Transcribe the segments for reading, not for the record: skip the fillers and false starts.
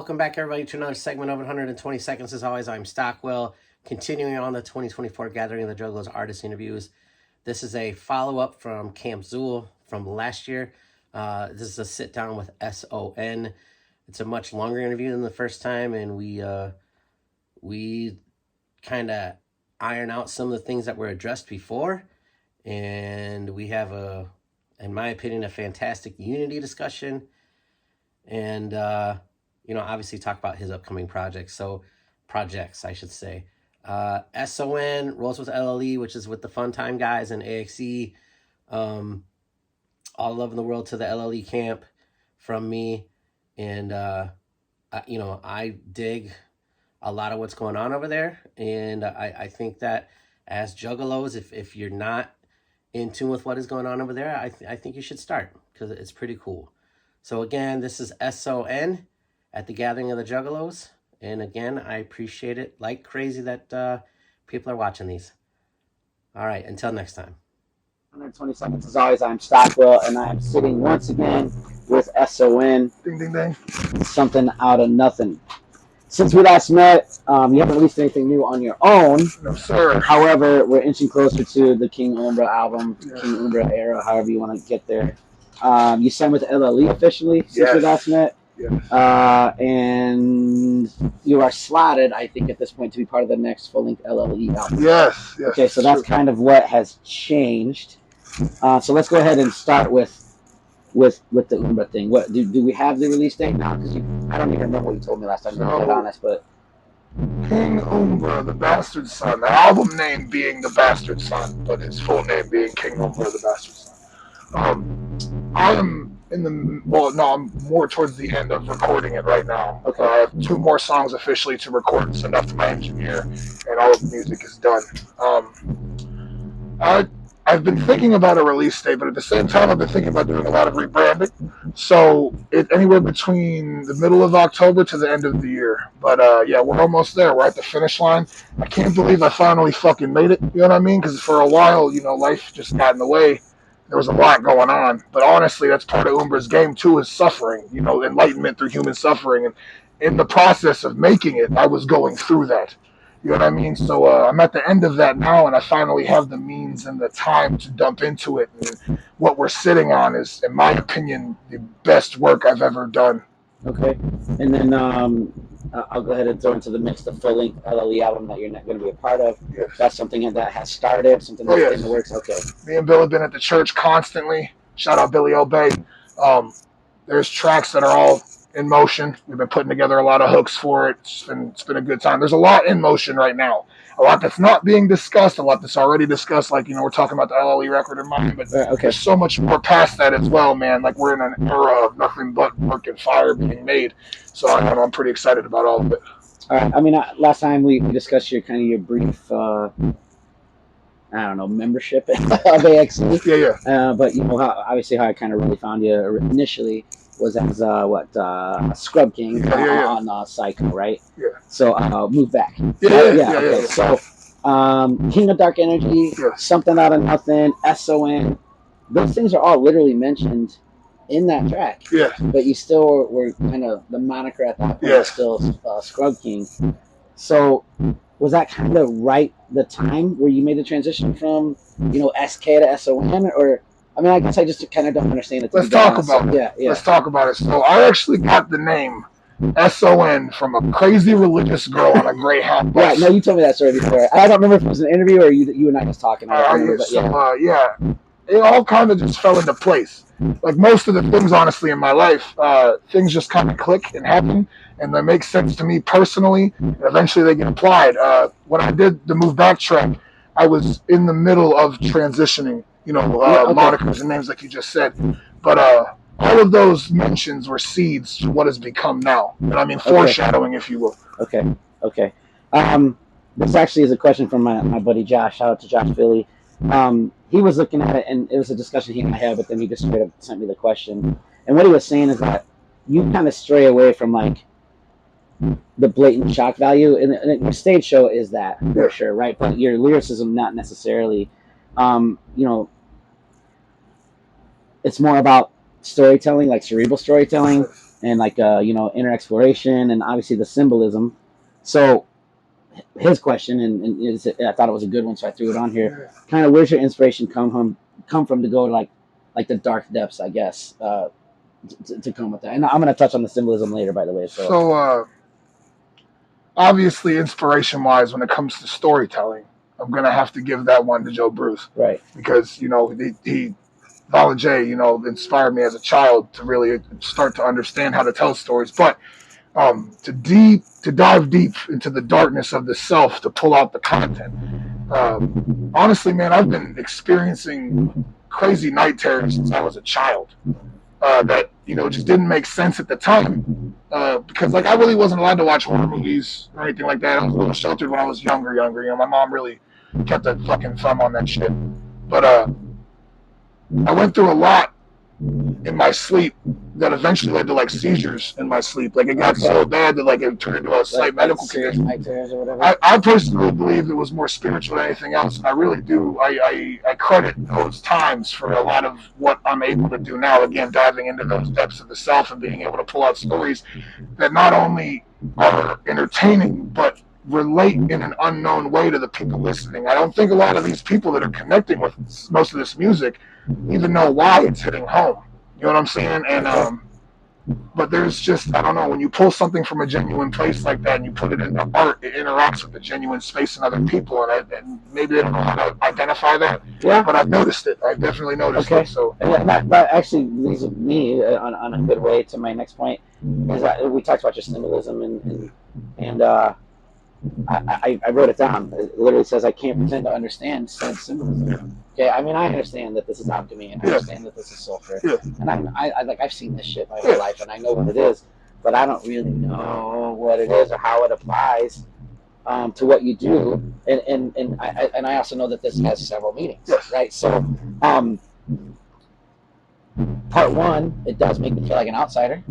welcome back everybody to another segment of 120 Seconds. As always, I'm Stockwell, continuing on the 2024 Gathering of the Juggalos artist interviews. This is a follow-up from Camp Zool from last year. This is a sit-down with S.O.N. It's a much longer interview than the first time, and we kind of iron out some of the things that were addressed before, and we have in my opinion, a fantastic Unity discussion, and obviously talk about his upcoming projects, I should say. S.O.N. rolls with LLE, which is with the Fun Time guys, and AXE. All love in the world to the LLE camp from me, and I dig a lot of what's going on over there, and I think that as Juggalos, if you're not in tune with what is going on over there, I think you should start, because it's pretty cool. So again, this is S.O.N. at the Gathering of the Juggalos, and again, I appreciate it like crazy that people are watching these. All right, until next time. 120 Seconds. As always, I'm Stockwell, and I am sitting once again with S.O.N. Ding, ding, ding. Something out of nothing. Since we last met, you haven't released anything new on your own. No, sir. However, we're inching closer to the King Umbra album, King Umbra era, however you want to get there. You signed with LLE officially since we last met. Yes. And you are slotted, I think, at this point to be part of the next full-length LLE album. Yes. Okay, so that's kind of what has changed. So let's go ahead and start with the Umbra thing. What do we have the release date now? Because I don't even remember what you told me last time. To be honest, but King Umbra, the Bastard Son. The album name being the Bastard Son, but his full name being King Umbra, the Bastard Son. I am I'm more towards the end of recording it right now. Okay. I have 2 more songs officially to record and send off to my engineer, and all of the music is done. I've been thinking about a release date, but at the same time, I've been thinking about doing a lot of rebranding. So it's anywhere between the middle of October to the end of the year. But we're almost there. We're at the finish line. I can't believe I finally fucking made it. You know what I mean? Because for a while, life just got in the way. There was a lot going on. But honestly, that's part of Umbra's game too, is suffering. Enlightenment through human suffering. And in the process of making it, I was going through that. You know what I mean? So I'm at the end of that now, and I finally have the means and the time to dump into it. And what we're sitting on is, in my opinion, the best work I've ever done. Okay. And then I'll go ahead and throw into the mix the full-length LLE album that you're not going to be a part of. Yes. That's something that has started, something that's in the works. Okay. Me and Bill have been at the church constantly. Shout out Billy Obey. There's tracks that are all in motion. We've been putting together a lot of hooks for it. It's been a good time. There's a lot in motion right now. A lot that's not being discussed, a lot that's already discussed. Like, we're talking about the LLE record in mind, but there's so much more past that as well, man. Like, we're in an era of nothing but work and fire being made. So I'm pretty excited about all of it. All right. I mean, last time we discussed your brief, membership of AXE. Yeah. But obviously how I kind of really found you initially was as Scrub King on Psycho, right? Yeah. So move back. Yeah. So King of Dark Energy, Something Out of Nothing, S.O.N. Those things are all literally mentioned in that track. Yeah. But you still were kind of the moniker at that point was still Scrub King. So was that kind of the time where you made the transition from SK to S.O.N. or? I mean, I guess I just kind of don't understand it. Let's talk about it. Yeah. Let's talk about it. So I actually got the name S.O.N. from a crazy religious girl on a Greyhound bus. Right. No, you told me that story before. I don't remember if it was an interview or you and I just talking. It all kind of just fell into place. Like most of the things, honestly, in my life, things just kind of click and happen, and they make sense to me personally, and eventually they get applied. When I did the Move Back track, I was in the middle of transitioning. Monikers and names like you just said. But all of those mentions were seeds to what has become now. And I mean foreshadowing, if you will. Okay. This actually is a question from my buddy Josh. Shout out to Josh Philly. He was looking at it, and it was a discussion he and I had, but then he just straight up sent me the question. And what he was saying is that you kind of stray away from, the blatant shock value. And your stage show is that, for sure, right? But your lyricism, not necessarily. It's more about storytelling, like cerebral storytelling. and like inner exploration, and obviously the symbolism. So his question, and I thought it was a good one, so I threw it on here. Kind of, where's your inspiration come from to go to like the dark depths, I guess, to come with that? And I'm going to touch on the symbolism later, by the way. So obviously, inspiration-wise, when it comes to storytelling, I'm going to have to give that one to Joe Bruce. Right. Because, he Vala J, inspired me as a child to really start to understand how to tell stories. But to dive deep into the darkness of the self to pull out the content. Honestly, man, I've been experiencing crazy night terrors since I was a child. That just didn't make sense at the time, because I really wasn't allowed to watch horror movies or anything like that. I was a little sheltered when I was younger. My mom really kept a fucking thumb on that shit. But I went through a lot in my sleep that eventually led to seizures in my sleep. It got so bad that it turned into a slight medical condition. I personally believe it was more spiritual than anything else, and I really do. I credit those times for a lot of what I'm able to do now. Again, diving into those depths of the self and being able to pull out stories that not only are entertaining but relate in an unknown way to the people listening. I don't think a lot of these people that are connecting with most of this music even know why it's hitting home. You know what I'm saying? And but there's just, I don't know, when you pull something from a genuine place like that and you put it into art, it interacts with the genuine space in other people, and maybe they don't know how to identify that. Yeah. But I've noticed it. I've definitely noticed it. So that actually leads me on a good way to my next point. Is that we talked about your symbolism, and I wrote it down. It literally says, I can't pretend to understand said symbolism. Okay, I mean, I understand that this is alchemy, and I understand that this is sulfur, and I've seen this shit my whole life, and I know what it is, but I don't really know what it is or how it applies to what you do, and I also know that this has several meanings, right? So, part one, it does make me feel like an outsider,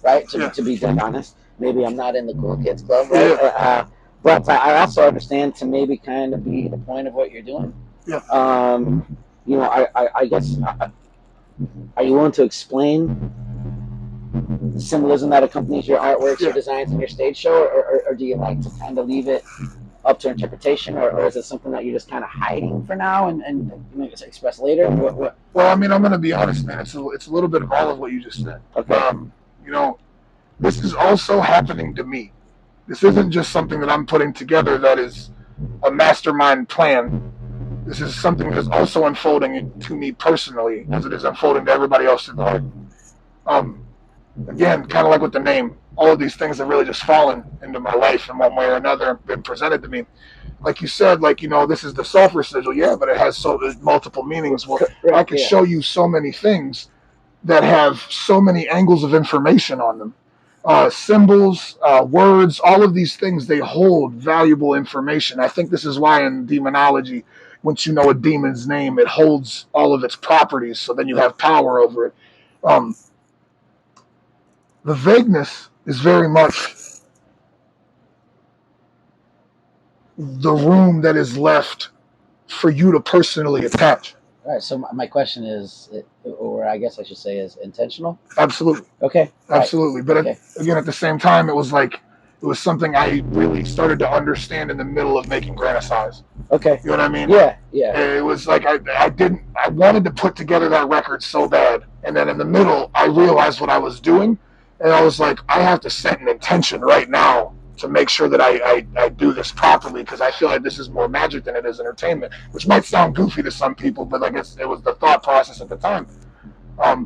right? To be dead honest, maybe I'm not in the cool kids club, right? But I also understand to maybe kind of be the point of what you're doing. Yeah. I guess, are you willing to explain the symbolism that accompanies your artworks, your designs, and your stage show, or do you like to kind of leave it up to interpretation, or is it something that you're just kind of hiding for now and maybe express later? What? Well, I mean, I'm going to be honest, man. It's a little bit of all of what you just said. Okay. This is also happening to me. This isn't just something that I'm putting together that is a mastermind plan. This is something that is also unfolding to me personally, as it is unfolding to everybody else in the heart. Again, kind of like with the name, all of these things have really just fallen into my life in one way or another and been presented to me. Like you said, this is the sulfur sigil, but it has multiple meanings. Well, I can show you so many things that have so many angles of information on them. Symbols, words, all of these things, they hold valuable information. I think this is why in demonology, once you know a demon's name, it holds all of its properties, so then you have power over it. The vagueness is very much the room that is left for you to personally attach. All right, so my question is, or I guess I should say, is intentional? Absolutely. Okay. Absolutely. Right. But again, at the same time, it was something I really started to understand in the middle of making Granite Size. Okay. You know what I mean? Yeah. It was I wanted to put together that record so bad, and then in the middle, I realized what I was doing, and I was like, I have to set an intention right now to make sure that I do this properly, because I feel like this is more magic than it is entertainment, which might sound goofy to some people, but I guess it was the thought process at the time.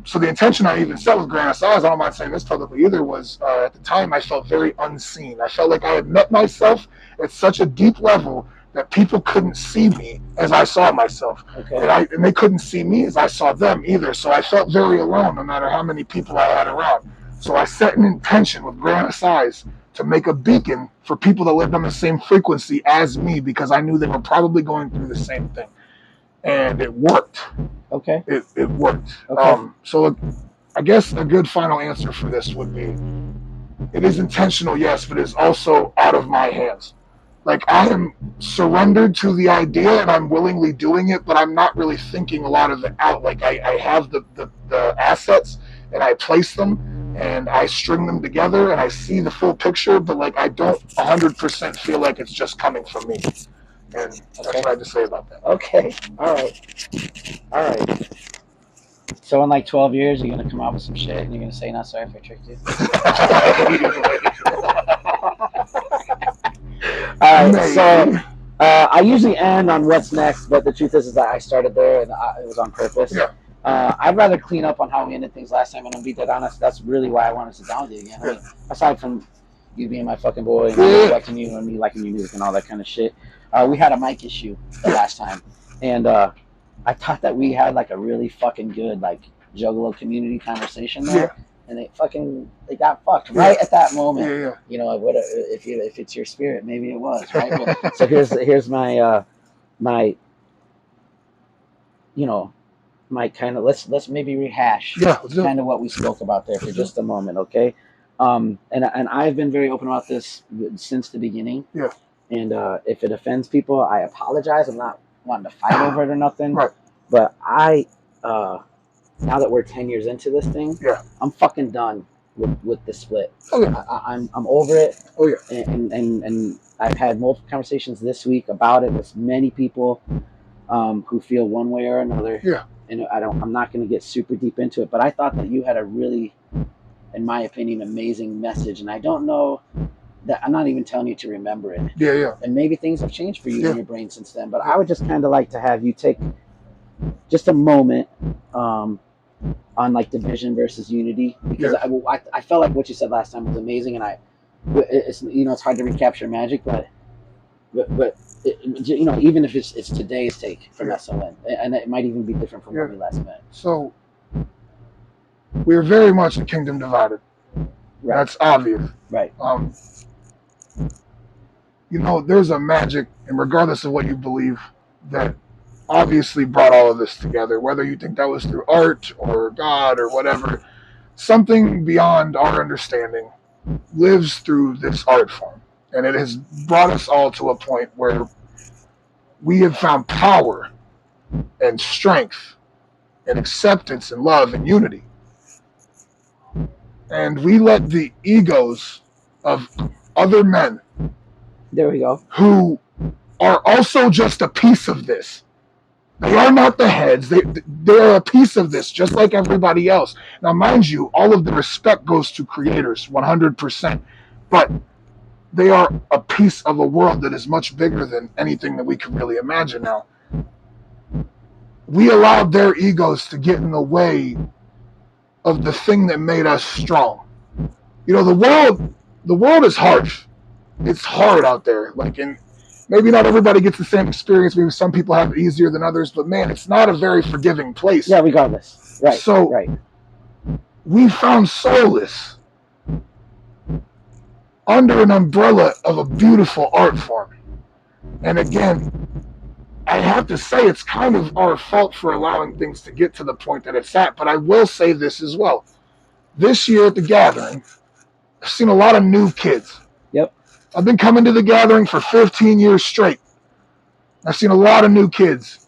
So the intention I even set with Granite Size, I don't mind saying this publicly either, was at the time I felt very unseen. I felt like I had met myself at such a deep level that people couldn't see me as I saw myself. Okay. And they couldn't see me as I saw them either. So I felt very alone no matter how many people I had around. So I set an intention with Granite Size to make a beacon for people that lived on the same frequency as me, because I knew they were probably going through the same thing. And it worked. Okay. It worked. Okay. So I guess a good final answer for this would be, it is intentional, yes, but it's also out of my hands. I am surrendered to the idea and I'm willingly doing it, but I'm not really thinking a lot of it out. I have the assets and I place them, and I string them together and I see the full picture, but like I don't 100% feel like it's just coming from me. And that's what I have to say about that. Okay. All right. So in like 12 years, you're gonna come out with some shit, and you're gonna say, "Not sorry if I tricked you." All right. So I usually end on what's next, but the truth is that I started there, and it was on purpose. Yeah. I'd rather clean up on how we ended things last time, and I'll be that honest. That's really why I wanted to sit down with you again. I mean, aside from you being my fucking boy and respecting you and me liking your music and all that kind of shit, we had a mic issue the last time, and I thought that we had like a really fucking good like Juggalo community conversation there, and they got fucked right at that moment. Yeah. You know, if it's your spirit, maybe it was right. But, so here's my my you know. My kind of let's maybe rehash kind of what we spoke about there for just a moment, okay? And I've been very open about this since the beginning. Yeah. And if it offends people, I apologize. I'm not wanting to fight over it or nothing. Right. But I now that we're 10 years into this thing, I'm fucking done with the split. Oh yeah. I'm over it. Oh yeah. And I've had multiple conversations this week about it with many people who feel one way or another. Yeah. And I'm not going to get super deep into it, but I thought that you had a really, in my opinion, amazing message. And I don't know that I'm not even telling you to remember it. Yeah. And maybe things have changed for you in your brain since then. But I would just kind of like to have you take just a moment on like division versus unity, because I felt like what you said last time was amazing, and it's hard to recapture magic, but. Even if it's today's take from S.O.N, and it might even be different from when we last met. So we're very much a kingdom divided. Right. That's obvious. Right. There's a magic, and regardless of what you believe, that obviously brought all of this together. Whether you think that was through art or God or whatever, something beyond our understanding lives through this art form. And it has brought us all to a point where we have found power and strength and acceptance and love and unity. And we let the egos of other men, there we go, who are also just a piece of this. They are not the heads. They are a piece of this, just like everybody else. Now, mind you, all of the respect goes to creators, 100%. But they are a piece of a world that is much bigger than anything that we can really imagine now. We allowed their egos to get in the way of the thing that made us strong. The world is harsh. It's hard out there. And maybe not everybody gets the same experience. Maybe some people have it easier than others, but man, it's not a very forgiving place. Yeah, regardless. Right. So we found solace under an umbrella of a beautiful art form. And again, I have to say it's kind of our fault for allowing things to get to the point that it's at, but I will say this as well. This year at the gathering, I've seen a lot of new kids. Yep. I've been coming to the gathering for 15 years straight. I've seen a lot of new kids.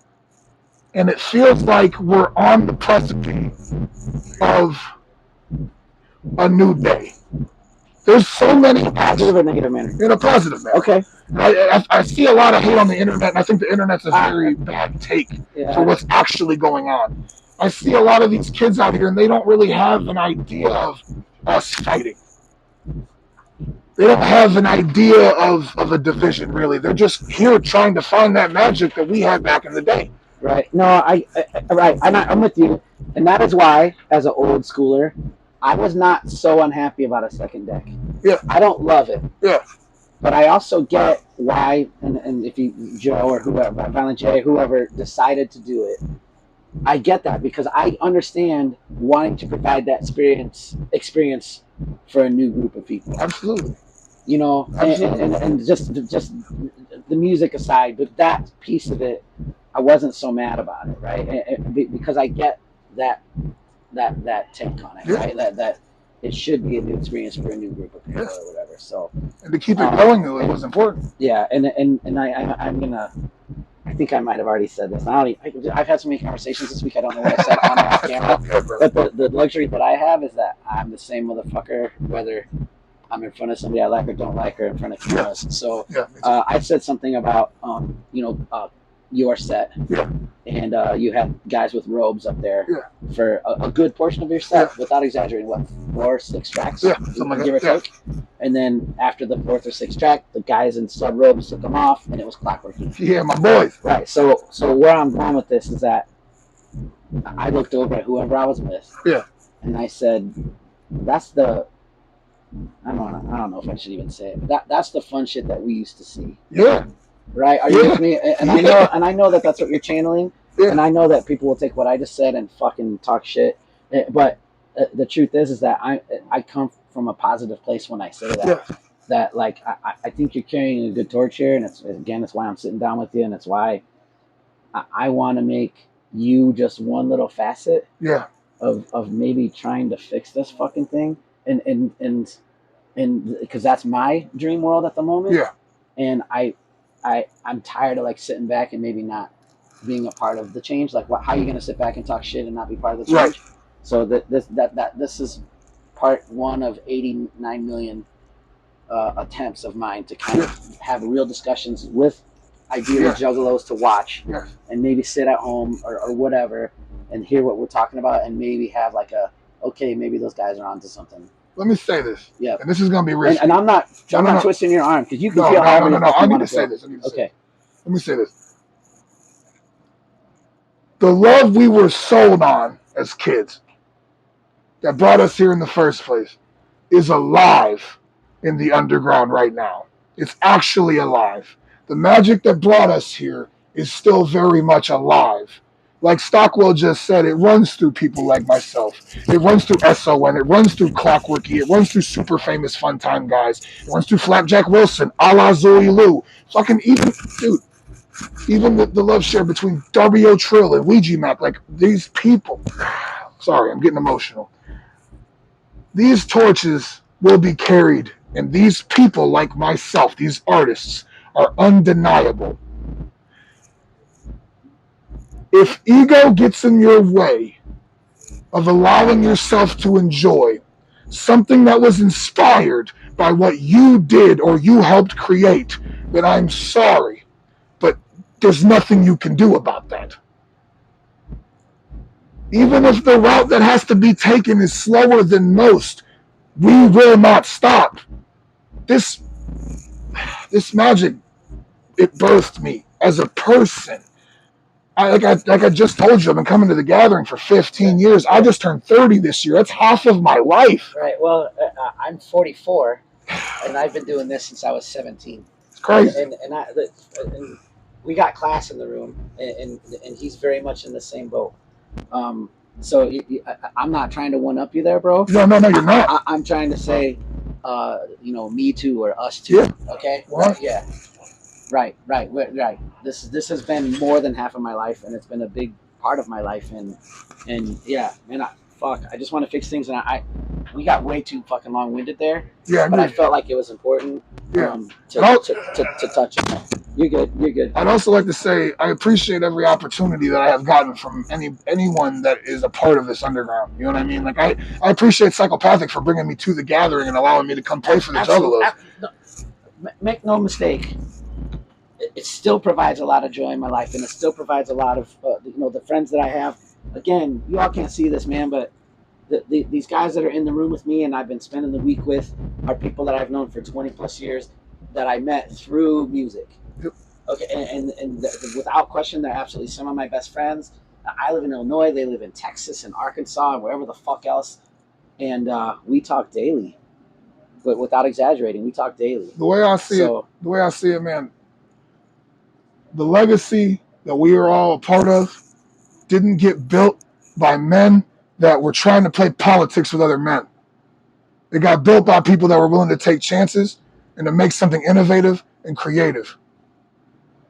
And it feels like we're on the precipice of a new day. There's so many positive or negative manner. In a positive manner. Okay. I see a lot of hate on the internet, and I think the internet's a very bad take for what's actually going on. I see a lot of these kids out here, and they don't really have an idea of us fighting. They don't have an idea of a division, really. They're just here trying to find that magic that we had back in the day. Right. No, I'm with you. And that is why, as an old schooler, I was not so unhappy about a second deck. Yeah. I don't love it. Yeah. But I also get why, and if Joe or whoever, Violent J, whoever decided to do it, I get that because I understand wanting to provide that experience for a new group of people. Absolutely. Absolutely. And just the music aside, but that piece of it, I wasn't so mad about it, right? Because I get that take on it, right? That it should be a new experience for a new group of people or whatever. So, and to keep it going, it was important. Yeah, and I'm gonna I think I might have already said this. I've had so many conversations this week. I don't know what I said on or off camera. But the luxury that I have is that I'm the same motherfucker whether I'm in front of somebody I like or don't like, or in front of cameras. So I said something about your set, and you had guys with robes up there for a good portion of your set, without exaggerating. What, 4 or 6 tracks? Something give or take. And then after the 4th or 6th track, the guys in sub robes took them off, and it was Clockwork. Yeah, my boys. Right. So where I'm going with this is that I looked over at whoever I was with, and I said, "That's the." I don't know if I should even say it. But that's the fun shit that we used to see. Yeah. Right? Are you with me? And I know that that's what you're channeling. Yeah. And I know that people will take what I just said and fucking talk shit. But the truth is that I come from a positive place when I say that. Yeah. That like I think you're carrying a good torch here, and it's why I'm sitting down with you, and it's why I want to make you just one little facet. Yeah. Of maybe trying to fix this fucking thing. And because that's my dream world at the moment. Yeah. And I'm tired of like sitting back and maybe not being a part of the change. Like, how are you gonna sit back and talk shit and not be part of the change? Right. So this is part 1 of 89 million attempts of mine to kind of have real discussions with ideally juggalos to watch, and maybe sit at home or whatever and hear what we're talking about, and maybe have like okay, maybe those guys are onto something. Let me say this. Yeah. And this is going to be risky. And I'm not twisting your arm, because you can feel however you want to feel. I need to say this. Let me say this. The love we were sold on as kids that brought us here in the first place is alive in the underground right now. It's actually alive. The magic that brought us here is still very much alive. Like Stockwell just said, it runs through people like myself. It runs through S.O.N. It runs through Clockworky. It runs through super famous fun time guys. It runs through Flapjack Wilson, a la Zoe Lou. Fucking even the love share between Darby O'Trill and Ouija Mac. Like, these people. Sorry, I'm getting emotional. These torches will be carried, and these people like myself, these artists, are undeniable. If ego gets in your way of allowing yourself to enjoy something that was inspired by what you did or you helped create, then I'm sorry, but there's nothing you can do about that. Even if the route that has to be taken is slower than most, we will not stop. This magic, it birthed me as a person. Like I just told you, I've been coming to the gathering for 15 years. I just turned 30 this year. That's half of my life. Right. Well, I'm 44, and I've been doing this since I was 17. It's crazy. And we got Class in the room, and he's very much in the same boat. So I'm not trying to one-up you there, bro. No, you're not. I'm trying to say, me too or us too. Yeah. Okay? What? Yeah. Right. This has been more than half of my life, and it's been a big part of my life. And yeah, man, I just want to fix things, and we got way too fucking long-winded there. Yeah, but I felt like it was important. To touch it. You're good. I'd also like to say I appreciate every opportunity that I have gotten from anyone that is a part of this underground. You know what I mean? Like I appreciate Psychopathic for bringing me to the gathering and allowing me to come play for the Juggalos. Make no mistake. It still provides a lot of joy in my life, and it still provides a lot of the friends that I have. Again, you all can't see this, man, but these guys that are in the room with me and I've been spending the week with are people that I've known for 20 plus years that I met through music. Okay, and without question, they're absolutely some of my best friends. I live in Illinois, they live in Texas and Arkansas and wherever the fuck else, and we talk daily. But without exaggerating, we talk daily. The way I see it, man, the legacy that we are all a part of didn't get built by men that were trying to play politics with other men. It got built by people that were willing to take chances and to make something innovative and creative.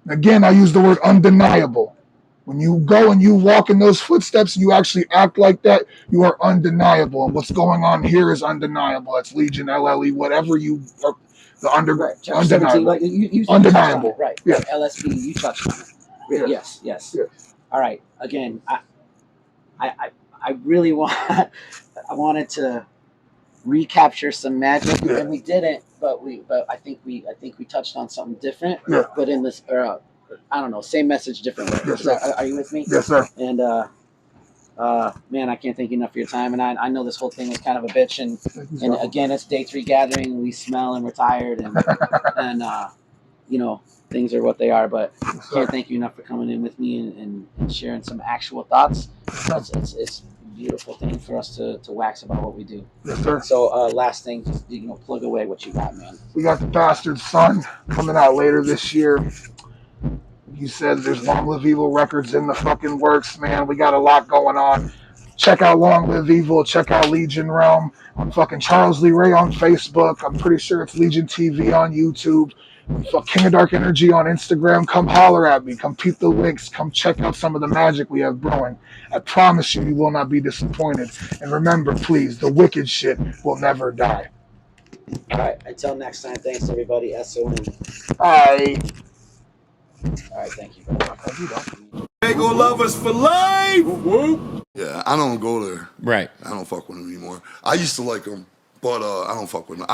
Again, I use the word undeniable. When you go and you walk in those footsteps and you actually act like that, you are undeniable. And what's going on here is undeniable. That's Legion, LLE, whatever you are, the underground. Undeniable. Undeniable. Right. Yeah. LSB, you touched on it. Yes, yes. Yes. All right. Again, I really want. I wanted to recapture some magic, Yeah. and we didn't. But I think we touched on something different. Yeah. But in this, I don't know, same message, different way. Yes, sir. Are you with me? Yes, sir. And man, I can't thank you enough for your time. And I know this whole thing was kind of a bitch. And again, it's day 3 gathering. We smell and we're tired, and you know, things are what they are. But Yes, can't thank you enough for coming in with me and sharing some actual thoughts. It's a beautiful thing for us to wax about what we do. Yes, sir. So last thing, just plug away what you got, man. We got the Bastard S.O.N coming out later this year. You said there's Long Live Evil records in the fucking works, man. We got a lot going on. Check out Long Live Evil. Check out Legion Realm on fucking Charles Lee Ray on Facebook. I'm pretty sure it's Legion TV on YouTube. Fuck King of Dark Energy on Instagram. Come holler at me. Come peep the links. Come check out some of the magic we have brewing. I promise you, you will not be disappointed. And remember, please, the wicked shit will never die. All right. Until next time, thanks everybody. S.O.N. Bye. All right. Thank you, brother. They gonna love us for life. Yeah, I don't go there. Right. I don't fuck with them anymore. I used to like them, but I don't fuck with them.